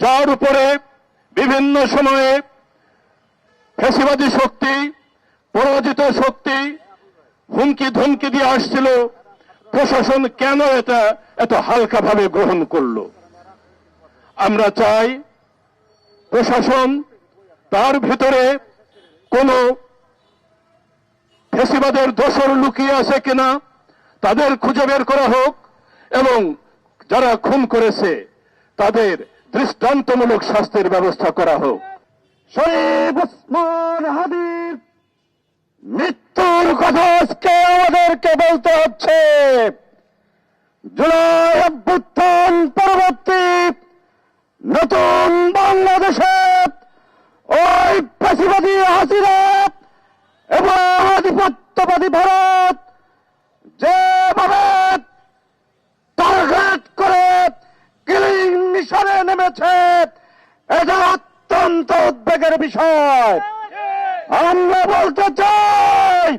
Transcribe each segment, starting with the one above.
যার উপরে বিভিন্ন সময়ে ফ্যাসিবাদী শক্তি, পরাজিত শক্তি হুমকি ধমকি দিয়ে আসছিল, প্রশাসন কেন এটা এত হালকাভাবে গ্রহণ করলো? আমরা চাই প্রশাসন তার ভিতরে কোন ফ্যাসিবাদের দোসর লুকিয়ে আছে কিনা তাদের খুঁজে বের করা হোক এবং যারা খুন করেছে তাদের দৃষ্টান্তমূলক শাস্তির ব্যবস্থা করা হোক। শরীফ ওসমান হাদির মৃত্যুর কথা আজকে আমাদেরকে বলতে হচ্ছে। জুলাই অভ্যুত্থান পরবর্তী নতুন বাংলাদেশে ওই ফ্যাসিবাদী হাসিনা এবং আধিপত্যবাদী ভারত যেভাবে টার্গেট করে কিলিং মিশনে নেমেছে, এটা অত্যন্ত উদ্বেগের বিষয়। আমরা বলতে চাই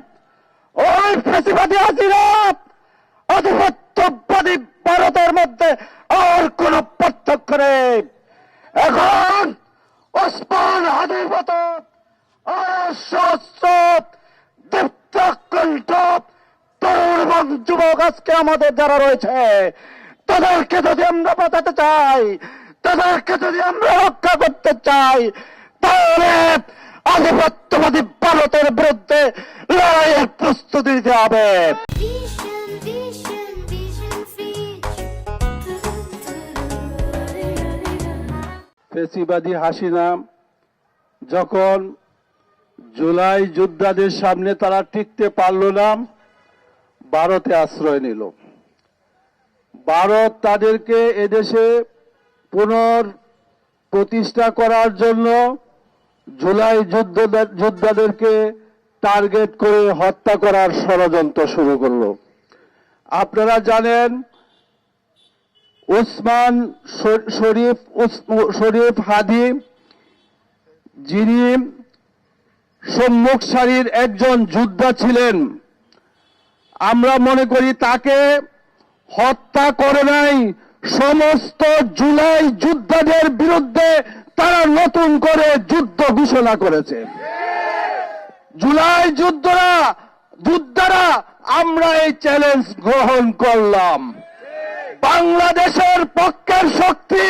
ওই ফ্যাসিবাদী হাসিনা আধিপত্যবাদী ভারতের মধ্যে আর কোন পার্থক্য নেই। এখন ওসমান হাদির মতো সহস্র দীপ্তকণ্ঠ তরুণ এবং যুবক আজকে আমাদের যারা রয়েছে, তাদেরকে যদি আমরা বাঁচাতে চাই, তাদেরকে যদি আমরা রক্ষা করতে চাই, তাহলে আধিপত্যবাদী ভারতের বিরুদ্ধে লড়াইয়ের প্রস্তুতি দিতে হবে। ফ্যাসিবাদী হাসিনা যখন জুলাই যোদ্ধাদের সামনে তারা টিকতে পারল না, ভারতে আশ্রয় নিল। ভারত তাদেরকে এদেশে পুনঃপ্রতিষ্ঠা করার জন্য জুলাই যোদ্ধাদেরকে টার্গেট করে হত্যা করার ষড়যন্ত্র শুরু করল। আপনারা জানেন ওসমান শরীফ হাদি, যিনি সম্মুখ সারির একজন যোদ্ধা ছিলেন, আমরা মনে করি তাকে হত্যা করে নাই, সমস্ত জুলাই যোদ্ধাদের বিরুদ্ধে তারা নতুন করে যুদ্ধ ঘোষণা করেছে। জুলাই যোদ্ধারা আমরা এই চ্যালেঞ্জ গ্রহণ করলাম। বাংলাদেশের পক্ষের শক্তি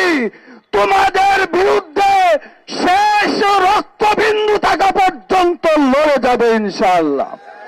তোমাদের বিরুদ্ধে শেষ রক্তবিন্দু থাকা পর্যন্ত লড়ে যাবে ইনশাআল্লাহ।